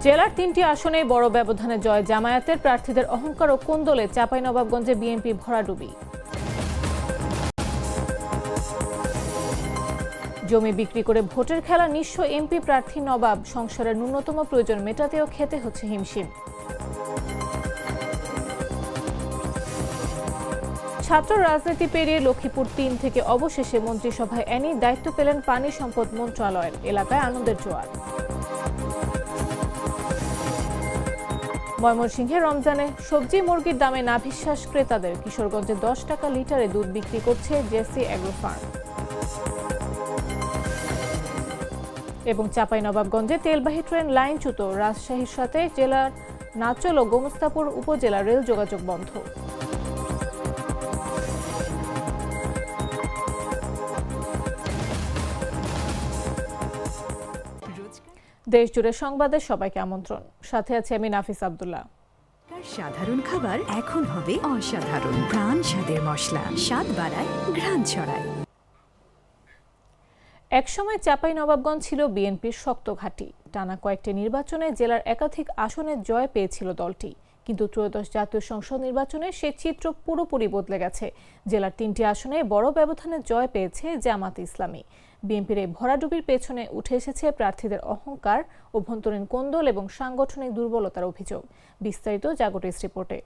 জেলার ৩টি আসনে বড় ব্যবধানে জয় জামায়াতের, প্রার্থীদের অহংকার ও কোন্দলে চাঁপাইনবাবগঞ্জে বিএনপি ভরাডুবি। জমি বিক্রি করে ভোটের খেলা নিঃস্ব এমপি প্রার্থী নবাব, সংসারের ন্যূনতম প্রয়োজন মেটাতেও খেতে হচ্ছে হিমশিম। ছাত্র রাজনীতি পেরিয়ে লক্ষ্মীপুর ৩ থেকে অবশেষে মন্ত্রিসভায় এনে দায়িত্ব পেলেন পানি সম্পদ মন্ত্রণালয়ের, এলাকায় আনন্দের জোয়ার। ময়মনসিংহে রমজানে সবজি মুরগির দামে নাভিশ্বাস ক্রেতাদের, কিশোরগঞ্জে 10 টাকা লিটারে দুধ বিক্রি করছে জেসি এগ্রো ফার্ম। এবং চাঁপাইনবাবগঞ্জে তেলবাহী ট্রেন লাইনচ্যুত, রাজশাহীর সাথে জেলার নাচল ও গোমস্তাপুর উপজেলা রেল যোগাযোগ বন্ধ। দেশজুড়ে সংবাদে সবাইকে আমন্ত্রণ, সাথে আছে আমি নাফিস আব্দুল্লাহ। সাধারণ খাবার এখন হবে অসাধারণ, প্রাণ স্বাদের মশলা, স্বাদ বাড়ায়, ঘ্রাণ ছড়ায়। একসময় চাঁপাইনবাবগঞ্জ ছিল বিএনপির শক্ত ঘাঁটি। টানা কয়েকটি নির্বাচনে জেলার একাধিক আসনে জয় পেয়েছিল দলটি, কিন্তু ত্রয়োদশ জাতীয় সংসদ নির্বাচনে সে চিত্র পুরোপুরি বদলে গেছে। জেলার 3টি আসনে বড় ব্যবধানে জয় পেয়েছে জামাত ইসলামী। বিএনপির এই ভরাডুবির পেছনে উঠে এসেছে প্রার্থীদের অহংকার, অভ্যন্তরীণ কোন্দল এবং সাংগঠনিক দুর্বলতার অভিযোগ। বিস্তারিত জাগটিস রিপোর্টে।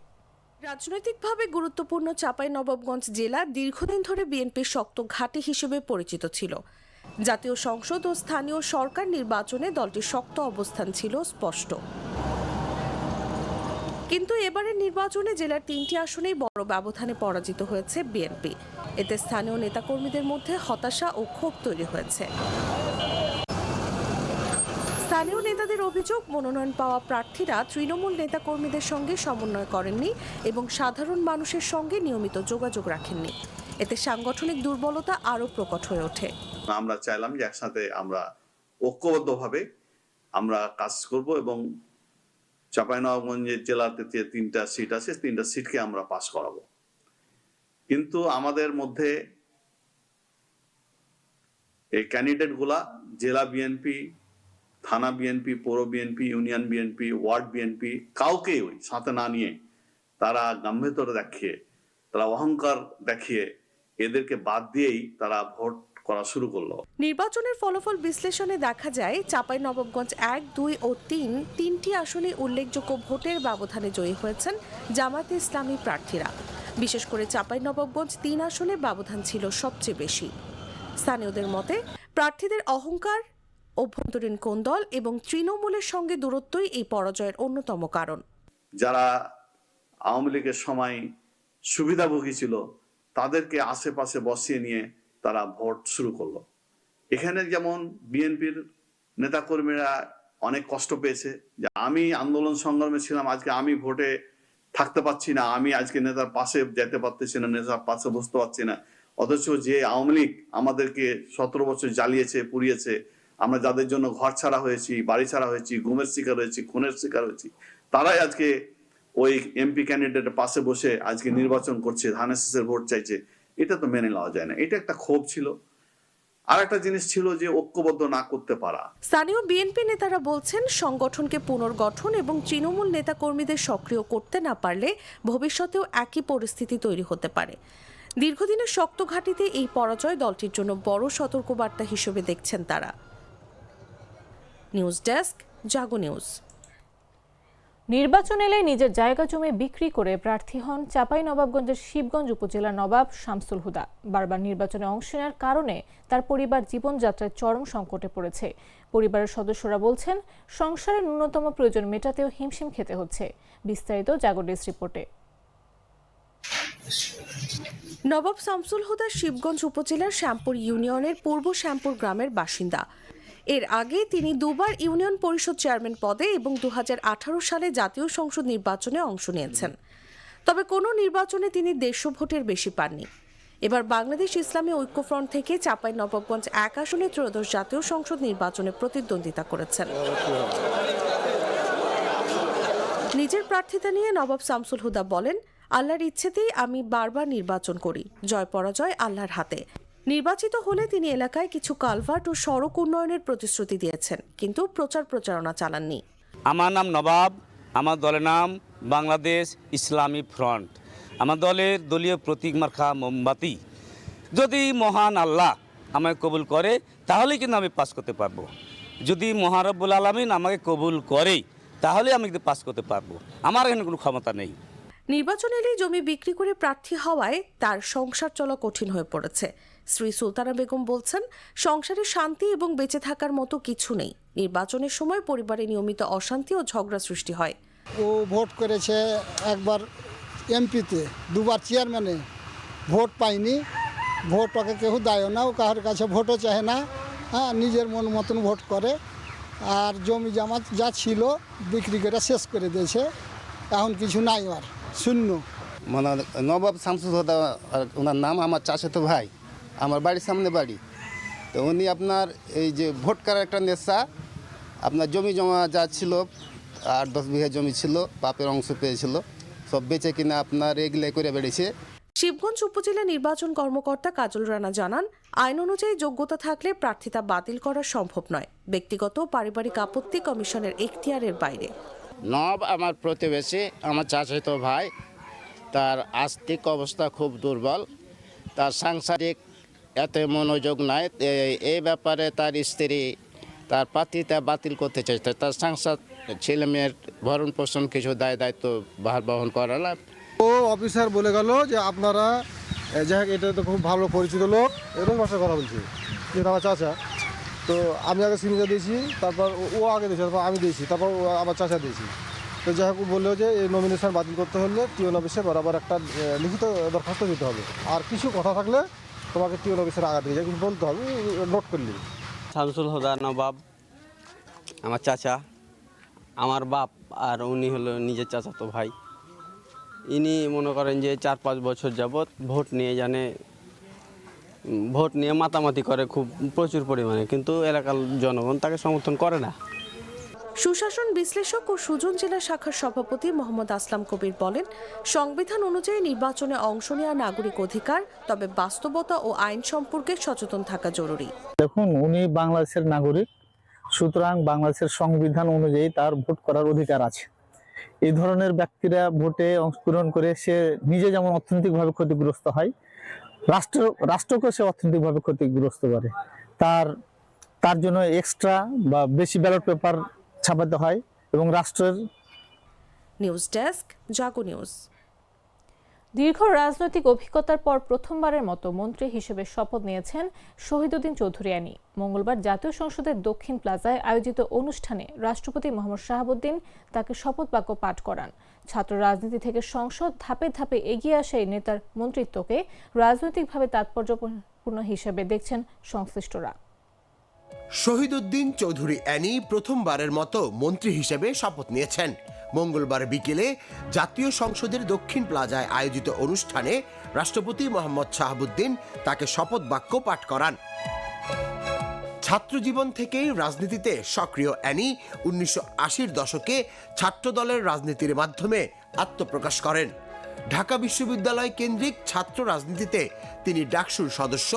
রাজনৈতিকভাবে গুরুত্বপূর্ণ চাঁপাইনবাবগঞ্জ জেলা দীর্ঘদিন ধরে বিএনপির শক্ত ঘাঁটি হিসেবে পরিচিত ছিল। জাতীয় সংসদ ও স্থানীয় সরকার নির্বাচনে দলটির শক্ত অবস্থান ছিল স্পষ্ট। কিন্তু এবারের নির্বাচনে জেলার 3টি আসনেই বড় ব্যবধানে পরাজিত হয়েছে বিএনপি। এতে স্থানীয় নেতাকর্মীদের মধ্যে হতাশা ও ক্ষোভ তৈরি হয়েছে। স্থানীয় নেতাদের অভিযোগ, মনোনয়ন পাওয়া প্রার্থীরা তৃণমূল নেতাকর্মীদের সঙ্গে সমন্বয় করেননি এবং সাধারণ মানুষের সঙ্গে নিয়মিত যোগাযোগ রাখেননি। এতে সাংগঠনিক দুর্বলতা আরও প্রকট হয়ে ওঠে। আমরা চাইলাম যে একসাথে আমরা ঐক্যবদ্ধভাবে আমরা কাজ করব এবং চাঁপাইনবাবগঞ্জের জেলাতে যে 3টা সিট আছে 3টা সিটকে আমরা পাস করাবো। কিন্তু আমাদের মধ্যে এই ক্যান্ডিডেট গুলা জেলা বিএনপি, থানা বিএনপি, পৌর বিএনপি, ইউনিয়ন বিএনপি, ওয়ার্ড বিএনপি কাউকে ওই সাথে না নিয়ে তারা গাম্ভীর্য দেখিয়ে, তারা অহংকার দেখিয়ে এদেরকে বাদ দিয়েই তারা ভোট করা শুরু করলো। নির্বাচনের ফলাফল বিশ্লেষণে দেখা যায় চাঁপাইনবাবগঞ্জ 1, 2 ও 3টি আসনে উল্লেখযোগ্য ভোটের ব্যবধানে জয়ী হয়েছেন জামায়াতে ইসলামী প্রার্থীরা। বিশেষ করে চাঁপাইনবাবগঞ্জ 3 আসনে ব্যবধান ছিল সবচেয়ে বেশি। স্থানীয়দের মতে প্রার্থীদের অহংকার, অভ্যন্তরীণ কোন্দল এবং তৃণমূলের সঙ্গে দূরত্বই এই পরাজয়ের অন্যতম কারণ। যারা আওয়ামী লীগের সময় সুবিধাভোগী ছিল তাদেরকে আশেপাশে বসিয়ে নিয়ে তারা ভোট শুরু করলো। এখানে যেমন বিএনপির নেতাকর্মীরা অনেক কষ্ট পেয়েছে যে আমি আন্দোলন সংগ্রামে ছিলাম, আজকে আমি ভোটে থাকতে পারছি না, আমি আজকে নেতার পাশে যেতে পারতেছি না, নেতার পাশে বসতে পারছি না। অথচ যে আওয়ামী লীগ আমাদেরকে 17 বছর জ্বালিয়েছে, পুড়িয়েছে, আমরা যাদের জন্য ঘর ছাড়া হয়েছি, বাড়ি ছাড়া হয়েছি, গুমের শিকার হয়েছি, খুনের শিকার হয়েছি, তারাই আজকে ওই এমপি ক্যান্ডিডেটের পাশে বসে আজকে নির্বাচন করছে, ধানের শীষের ভোট চাইছে। এটা তো মেনে নেওয়া যায় না। এটা একটা ক্ষোভ ছিল। আর একটা জিনিস ছিল যে ঐক্যবদ্ধ না করতে পারা। স্থানীয় বিএনপি নেতারা বলছেন, সংগঠনকে পুনর্গঠন এবং তৃণমূল নেতাকর্মীদের সক্রিয় করতে না পারলে ভবিষ্যতেও একই পরিস্থিতি তৈরি হতে পারে। দীর্ঘদিনের শক্ত ঘাঁটিতে এই পরাজয় দলটির জন্য বড় সতর্কবার্তা হিসেবে দেখছেন তারা। নিউজ ডেস্ক, জাগো নিউজ। নির্বাচন এলে নিজের জায়গা জমি বিক্রি করে প্রার্থী হন চাঁপাইনবাবগঞ্জের শিবগঞ্জ উপজেলার নবাব শামসুল হুদা। বারবার নির্বাচনে অংশ নেওয়ার কারণে তার পরিবার জীবনযাত্রায় চরম সংকটে পড়েছে। পরিবারের সদস্যরা বলছেন, সংসারের ন্যূনতম প্রয়োজন মেটাতেও হিমশিম খেতে হচ্ছে। বিস্তারিত জাগটিস রিপোর্টে। নবাব শামসুল হুদা শিবগঞ্জ উপজেলার শ্যামপুর ইউনিয়নের পূর্ব শ্যামপুর গ্রামের বাসিন্দা। এর আগে তিনি দুবার ইউনিয়ন পরিষদ চেয়ারম্যান পদে এবং 2018 সালে জাতীয় সংসদ নির্বাচনে অংশ নিয়েছেন। তবে কোনো নির্বাচনে তিনি 150 ভোটের বেশি পাননি। এবার বাংলাদেশ ইসলামী ঐক্যফ্রন্ট থেকে চাঁপাইনবাবগঞ্জ 1 আসনে ত্রয়োদশ জাতীয় সংসদ নির্বাচনে প্রতিদ্বন্দ্বিতা করেছেন। নিজের প্রার্থিতা নিয়ে নবাব শামসুল হুদা বলেন, আল্লাহর ইচ্ছেতেই আমি বারবার নির্বাচন করি, জয় পরাজয় আল্লাহর হাতে। নির্বাচিত হলে তিনি এলাকায় কিছু কালভার্ট ও সড়ক উন্নয়নের প্রতিশ্রুতি দিয়েছেন, কিন্তু প্রচারণা চালাননি। আমার নাম নবাব, আমার দলের নাম বাংলাদেশ ইসলামী ফ্রন্ট। আমার দলের দলীয় প্রতীক মার্কা মোমবাতি। যদি মহান আল্লাহ আমাকে কবুল করে তাহলেই কিন্তু আমি পাস করতে পারবো। যদি মহান রব্বুল আলামিন আমাকে কবুল করে তাহলে আমি কিন্তু পাস করতে পারবো। আমার এখানে কোনো ক্ষমতা নেই। নির্বাচন এলেই জমি বিক্রি করে প্রার্থী হওয়ায় তার সংসার চলা কঠিন হয়ে পড়েছে। শ্রী সুলতানা বেগম বলছেন, সংসারে শান্তি এবং বেঁচে থাকার মতো কিছু নেই। নির্বাচনের সময় পরিবারে নিয়মিত অশান্তি ও ঝগড়া সৃষ্টি হয়। ও ভোট করেছে একবার এমপিতে, দুবার চেয়ারম্যানে, ভোট পায়নি। ভোট ওকে কেউ দেয় না, ও কারোর কাছে ভোটও চায় না। হ্যাঁ, নিজের মন মতন ভোট করে। আর জমি জামা যা ছিল বিক্রি করে শেষ করে দিয়েছে, এখন কিছু নাই, আর শূন্য। মানে নবাব শামসুল হুদা ওনার নাম, আমার চাচাতো ভাই, আমার বাড়ির সামনে বাড়ি। তো উনি আপনার এই যে ভোট করার একটা নেশা, আপনার জমি জমা যা ছিল 8-10 বিঘা জমি ছিল, বাপের অংশ পেয়েছিল, সব বেচে কিনে আপনার এগুলো করে বেড়েছে। শিবগঞ্জ উপজেলা নির্বাচন কর্মকর্তা কাজল রানা জানান, আইন অনুযায়ী যোগ্যতা থাকলে প্রার্থিতা বাতিল করা সম্ভব নয়। ব্যক্তিগত পারিবারিক আপত্তি কমিশনের এখতিয়ারের বাইরে। নব আমার প্রতিবেশী, আমার চাচাতো ভাই। তার আর্থিক অবস্থা খুব দুর্বল, তার সাংসারিক এত মনোযোগ নাই। এই ব্যাপারে তার স্ত্রী তার প্রার্থিতা বাতিল করতে চাইছে। তার সংসার ছেলে মেয়ের ভরণ পোষণ কিছু দায়িত্ব ভার বহন করা না। ও অফিসার বলে গেল যে আপনারা, যাই হোক এটা তো খুব ভালো পরিচিত লোক, এরকম ভাষায় কথা বলছে, যেটা আমার চাচা। তো আমি আগে সিগনেচার দিয়েছি, তারপর ও আগে দিয়েছে, তারপর আমি দিয়েছি, তারপর আমার চাচা দিয়েছি। তো যাই হোক বললো যে এই নমিনেশন বাতিল করতে হলে টিওন অফিসে বরাবর একটা লিখিত দরখাস্ত দিতে হবে, আর কিছু কথা থাকলে তোমাকে টিওন অফিসের আগে দিয়ে কিন্তু বলতে হবে, নোট করলি। শামসুল হুদা নবাব আমার চাচা, আমার বাপ, আর উনি হলো নিজের চাচাতো ভাই। ইনি মনে করেন যে 4-5 বছর যাবৎ ভোট নিয়ে মাতামাতি করে খুব প্রচুর পরিমাণে, কিন্তু এলাকার জনগণ তাকে সমর্থন করে না। সুশাসন বিশ্লেষক ও সুজন জেলা শাখার সভাপতি মোহাম্মদ আসলাম কবির বলেন, সংবিধান অনুযায়ী নির্বাচনে অংশ নেওয়া নাগরিক অধিকার, তবে বাস্তবতা ও আইন সম্পর্কে সচেতন থাকা জরুরি। দেখুন, উনি বাংলাদেশের নাগরিক, সুতরাং বাংলাদেশের সংবিধান অনুযায়ী তার ভোট করার অধিকার আছে। এই ধরনের ব্যক্তিরা ভোটে অংশগ্রহণ করে সে নিজে যেমন অর্থনৈতিকভাবে ক্ষতিগ্রস্ত হয়, রাষ্ট্রকে সে অর্থনৈতিকভাবে ক্ষতিগ্রস্ত করে। তার জন্য এক্সট্রা বা বেশি ব্যালট পেপার ছাপাতে হয় এবং রাষ্ট্রের। নিউজ ডেস্ক, জাগো নিউজ। দীর্ঘ রাজনৈতিক অভিজ্ঞতার পর প্রথমবারের মতো মন্ত্রী হিসেবে শপথ নিয়েছেন শহীদুদ্দিন চৌধুরী অ্যানি। মঙ্গলবার জাতীয় সংসদের দক্ষিণ প্লাজায় আয়োজিত অনুষ্ঠানে রাষ্ট্রপতি মোহাম্মদ শাহাবুদ্দিন তাকে শপথ বাক্য পাঠ করান। ছাত্র রাজনীতি থেকে সংসদ ধাপে ধাপে এগিয়ে আসা এই নেতার মন্ত্রিত্বকে রাজনৈতিকভাবে তাৎপর্যপূর্ণ হিসেবে দেখছেন সংশ্লিষ্টরা। শহীদুদ্দিন চৌধুরী অ্যানি প্রথমবারের মতো মন্ত্রী হিসেবে শপথ নিয়েছেন। মঙ্গলবার বিকেলে জাতীয় সংসদের দক্ষিণ প্লাজায় আয়োজিত অনুষ্ঠানে রাষ্ট্রপতি মোহাম্মদ শাহাবুদ্দিন তাকে শপথ বাক্য পাঠ করান। ছাত্রজীবন থেকেই রাজনীতিতে সক্রিয় অ্যানি 1980-র দশকে ছাত্রদলের রাজনীতির মাধ্যমে আত্মপ্রকাশ করেন। ঢাকা বিশ্ববিদ্যালয় কেন্দ্রিক ছাত্র রাজনীতিতে তিনি ডাকসুর সদস্য,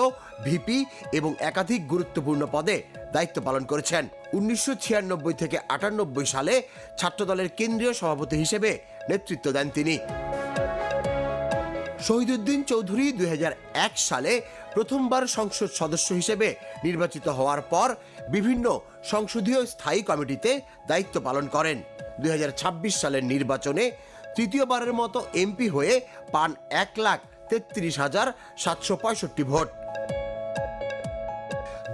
ভিপি এবং একাধিক গুরুত্বপূর্ণ পদে দায়িত্ব পালন করেছেন। 1996 থেকে 98 সালে ছাত্রদলের কেন্দ্রীয় সভাপতি হিসেবে নেতৃত্ব দেন তিনি। শহীদুদ্দিন চৌধুরী 2001 সালে প্রথমবার সংসদ সদস্য হিসেবে নির্বাচিত হওয়ার পর বিভিন্ন সংসদীয় স্থায়ী কমিটিতে দায়িত্ব পালন করেন। 2026 সালের নির্বাচনে তৃতীয়বারের মতো এমপি হয়ে পান 1,33,765 ভোট।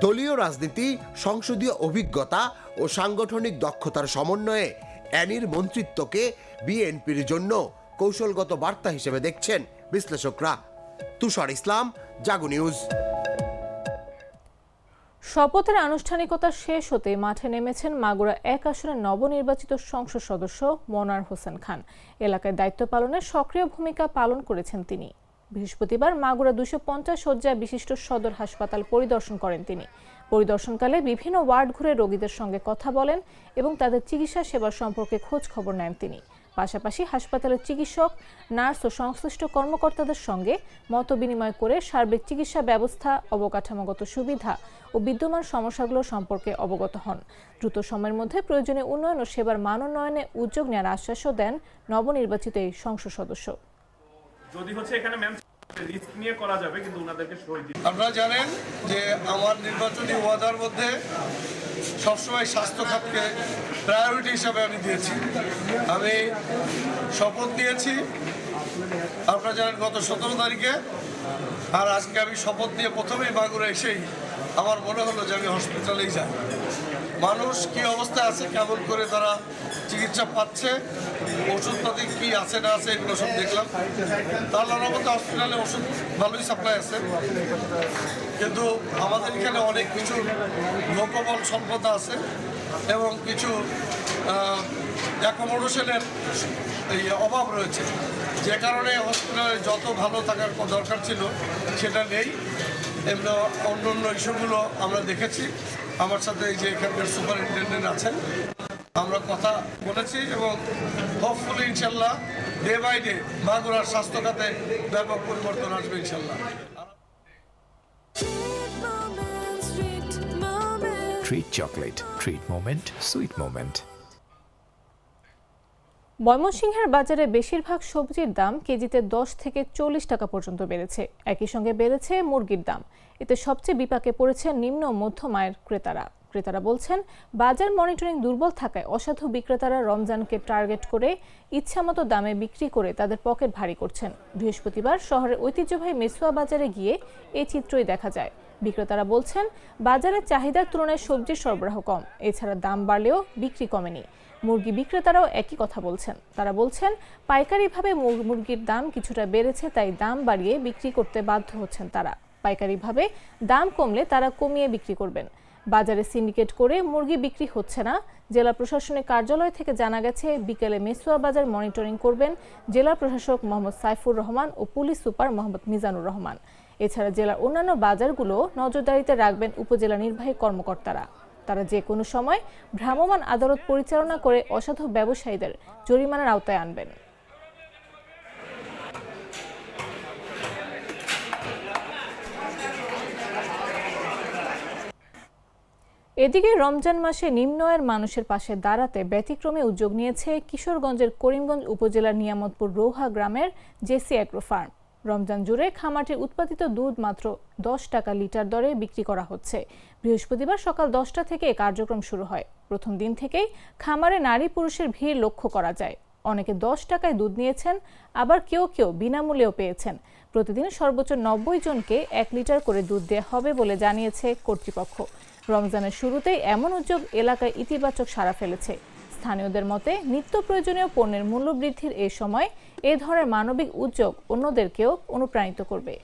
দলীয় রাজনীতি, সংসদীয় অভিজ্ঞতা ও সাংগঠনিক দক্ষতার সমন্বয়ে অ্যানির মন্ত্রিত্বকে বিএনপির জন্য কৌশলগত বার্তা হিসেবে দেখছেন বিশ্লেষকরা। তুষার ইসলাম, জাগো নিউজ। শপথের আনুষ্ঠানিকতা শেষ হতে মাঠে নেমেছেন মাগুরা 1 আসনের নবনির্বাচিত সংসদ সদস্য মনোয়ার হোসেন খান। এলাকায় দায়িত্ব পালনে সক্রিয় ভূমিকা পালন করেছেন তিনি। বৃহস্পতিবার মাগুরা 250 শয্যা বিশিষ্ট সদর হাসপাতাল পরিদর্শন করেন তিনি। পরিদর্শনকালে বিভিন্ন ওয়ার্ড ঘুরে রোগীদের সঙ্গে কথা বলেন এবং তাদের চিকিৎসা সেবা সম্পর্কে খোঁজ খবর নেন তিনি। পাশাপাশি হাসপাতালের চিকিৎসক, নার্স ও সংশ্লিষ্ট কর্মকর্তাদের সঙ্গে মত বিনিময় করে সার্বিক চিকিৎসা ব্যবস্থা, অবকাঠামোগত সুবিধা ও বিদ্যমান সমস্যাগুলো সম্পর্কে অবগত হন। দ্রুত সময়ের মধ্যে প্রয়োজনীয় উন্নয়ন ও সেবার মান উন্নয়নে উদ্যোগ নেওয়ার আশ্বাসও দেন নবনির্বাচিত এই সংসদ সদস্য। যদি এখানে রিস্ক নিয়ে করা যাবে, কিন্তু ওনাদেরকে সই দিতে। আপনারা জানেন যে আমার নির্বাচনী ওয়াদার মধ্যে সবসময় স্বাস্থ্য খাতকে প্রায়োরিটি হিসাবে আমি দিয়েছি। আমি শপথ নিয়েছি, আপনারা জানেন, গত 17 তারিখে। আর আজকে আমি শপথ নিয়ে প্রথমেই মাগুরা এসেই আমার মনে হলো যে আমি হসপিটালেই যাই। মানুষ কি অবস্থায় আছে, কেমন করে তারা চিকিৎসা পাচ্ছে, ওষুধপাতি কি আছে না আছে, এগুলো সব দেখলাম। তার মতো হসপিটালে ওষুধ ভালোই সাপ্লাই আছে, কিন্তু আমাদের এখানে অনেক কিছু লোকবল স্বল্পতা আছে এবং কিছু অ্যাকোমোডেশনের অভাব রয়েছে, যে কারণে হসপিটালে যত ভালো থাকার দরকার ছিল সেটা নেই। এমনি অন্য অন্য ইস্যুগুলো আমরা দেখেছি। আমার সাথে এই যে এখানকার সুপারিনটেন্ডেন্ট আছেন, আমরা কথা বলেছি এবং হোপফুলি ইনশাল্লাহ ডে বাই ডে মাগুরার স্বাস্থ্য খাতে ব্যাপক পরিবর্তন আসবে ইনশাল্লাহ। Treat chocolate. Treat moment. Sweet moment. ময়মনসিংহের বাজারে বেশিরভাগ সবজির দাম কেজিতে 10 থেকে 40 টাকা পর্যন্ত বেড়েছে। একই সঙ্গে বেড়েছে মুরগির দাম। এতে সবচেয়ে বিপাকে পড়েছে নিম্ন ও মধ্যম আয়ের ক্রেতারা বলছেন, বাজার মনিটরিং দুর্বল থাকায় অসাধু বিক্রেতারা রমজানকে টার্গেট করে ইচ্ছামতো দামে বিক্রি করে তাদের পকেট ভারী করছেন। বৃহস্পতিবার শহরের ঐতিহ্যবাহী মেসুয়া বাজারে গিয়ে এই চিত্রই দেখা যায়। বিক্রেতারা বলছেন, বাজারের চাহিদার তুলনায় সবজির সরবরাহ কম, এছাড়া দাম বাড়লেও বিক্রি কমেনি। মুরগি বিক্রেতারাও একই কথা বলছেন। তারা বলছেন, পাইকারিভাবে মুরগির দাম কিছুটা বেড়েছে, তাই দাম বাড়িয়ে বিক্রি করতে বাধ্য হচ্ছেন তারা। পাইকারিভাবে দাম কমলে তারা কমিয়ে বিক্রি করবেন। বাজারে সিন্ডিকেট করে মুরগি বিক্রি হচ্ছে না। জেলা প্রশাসনের কার্যালয় থেকে জানা গেছে, বিকেলে মেসুয়া বাজার মনিটরিং করবেন জেলা প্রশাসক মোহাম্মদ সাইফুর রহমান ও পুলিশ সুপার মোহাম্মদ মিজানুর রহমান। এছাড়া জেলার অন্যান্য বাজারগুলো নজরদারিতে রাখবেন উপজেলা নির্বাহী কর্মকর্তারা। তারা যে কোনো সময় ভ্রাম্যমাণ আদালত পরিচালনা করে অসাধু ব্যবসায়ীদের জরিমানার আওতায় আনবেন। এদিকে রমজান মাসে নিম্ন আয়ের মানুষের পাশে দাঁড়াতে ব্যতিক্রমী উদ্যোগ নিয়েছে কিশোরগঞ্জের করিমগঞ্জ উপজেলার নিয়ামতপুর রৌহা গ্রামের জেসি অ্যাগ্রো ফার্ম। রমজান জুড়ে খামারটির উৎপাদিত দুধ মাত্র 10 টাকা লিটার দরে বিক্রি করা হচ্ছে। বৃহস্পতিবার সকাল 10টা থেকে কার্যক্রম শুরু হয়। প্রথম দিন থেকেই খামারে নারী পুরুষের ভিড় লক্ষ্য করা যায়। অনেকে 10 টাকায় দুধ নিয়েছেন, আবার কেউ কেউ বিনামূল্যেও পেয়েছেন। প্রতিদিন সর্বোচ্চ 90 জনকে 1 লিটার করে দুধ দেওয়া হবে বলে জানিয়েছে কর্তৃপক্ষ। রমজানের শুরুতেই এমন উদ্যোগ এলাকায় ইতিবাচক সাড়া ফেলেছে। স্থানীয়দের মতে, নিত্য প্রয়োজনীয় পণ্যের মূল্য বৃদ্ধির এই সময় এ ধরনের মানবিক উদ্যোগ অন্যদেরকেও অনুপ্রাণিত করবে।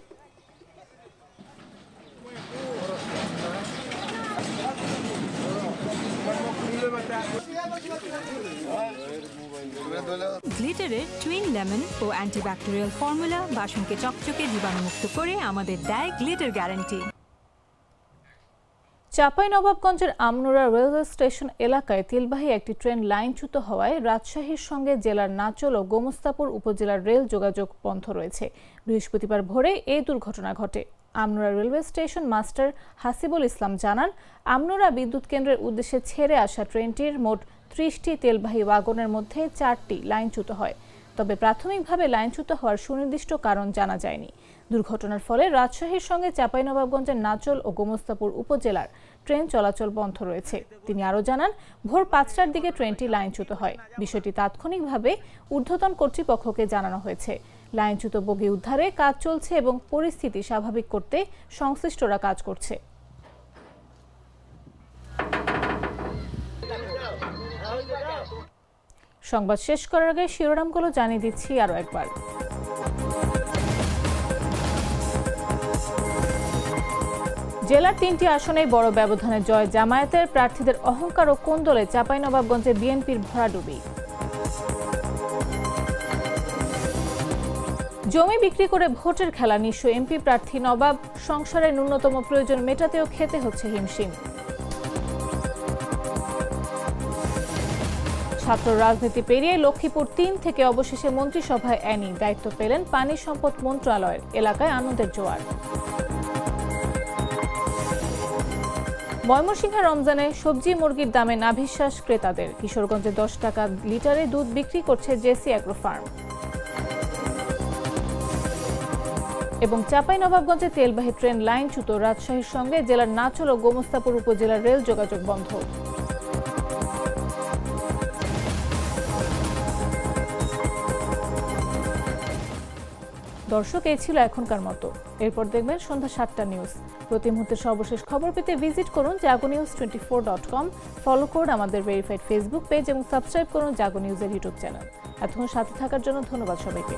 গ্লিটারের টুইন লেমন ও অ্যান্টিব্যাকটেরিয়াল ফর্মুলা বাসনকে চকচকে জীবাণুমুক্ত করে আমাদের দেয় গ্লিটার গ্যারান্টি। চাঁপাইনবাবগঞ্জের আমনুরা রেলওয়ে স্টেশন এলাকায় তেলবাহী একটি ট্রেন লাইনচ্যুত হওয়ায় রাজশাহীর সঙ্গে জেলার নাচল ও গোমস্তাপুর উপজেলার রেল যোগাযোগ বন্ধ রয়েছে। বৃহস্পতিবার ভোরে এই দুর্ঘটনা ঘটে। Amnura railway station master Hasibul Islam জানান, আমনুরা বিদ্যুৎ কেন্দ্রের উদ্দেশ্যে ছেড়ে আসা ট্রেনটির মোট 30টি তেলবাহী ওয়াগনের মধ্যে 4টি লাইনচ্যুত হয়। তবে প্রাথমিকভাবে লাইনচ্যুত হওয়ার সুনির্দিষ্ট কারণ জানা যায়নি। দুর্ঘটনার ফলে রাজশাহীর সঙ্গে চাঁপাইনবাবগঞ্জের নাচল ও গোমস্তাপুর উপজেলার ট্রেন চলাচল বন্ধ রয়েছে। তিনি আরও জানান, ভোর 5টার দিকে ট্রেনটি লাইনচ্যুত হয়। বিষয়টি তাৎক্ষণিকভাবে ঊর্ধ্বতন কর্তৃপক্ষকে জানানো হয়েছে। লাইনচ্যুত বগি উদ্ধারে কাজ চলছে এবং পরিস্থিতি স্বাভাবিক করতে সংশ্লিষ্টরা কাজ করছে। সংবাদ শেষ করার আগে শিরোনামগুলো জানিয়ে দিচ্ছি আরও একবার। জেলার 3টি আসনেই বড় ব্যবধানে জয় জামায়াতের। প্রার্থীদের অহংকার ও কোন্দলে চাঁপাইনবাবগঞ্জে বিএনপির ভরাডুবি। জমি বিক্রি করে ভোটের খেলা নিঃস্ব এমপি প্রার্থী নবাব। সংসারের ন্যূনতম প্রয়োজন মেটাতেও খেতে হচ্ছে হিমশিম। ছাত্র রাজনীতি পেরিয়ে লক্ষ্মীপুর ৩ থেকে অবশেষে মন্ত্রিসভায় অ্যানি দায়িত্ব পেলেন পানি সম্পদ মন্ত্রণালয়ের। এলাকায় আনন্দের জোয়ার। ময়মনসিংহে রমজানে সবজি মুরগির দামে নাভিশ্বাস ক্রেতাদের। কিশোরগঞ্জে 10 টাকা লিটারে দুধ বিক্রি করছে জেসি অ্যাগ্রো ফার্ম। এবং চাঁপাইনবাবগঞ্জে তেলবাহী ট্রেন লাইনচ্যুত। রাজশাহীর সঙ্গে জেলার নাচল ও গোমস্তাপুর উপজেলার রেল যোগাযোগ বন্ধ। দর্শক, এই ছিল এখনকার মতো। এরপর দেখবেন সন্ধ্যা 7টা নিউজ। প্রতি মুহূর্তের সর্বশেষ খবর পেতে ভিজিট করুন jagonews24.com, ফলো করুন আমাদের ভেরিফাইড ফেসবুক পেজ এবং সাবস্ক্রাইব করুন জাগো নিউজের ইউটিউব চ্যানেল। এতক্ষণ সাথে থাকার জন্য ধন্যবাদ সবাইকে।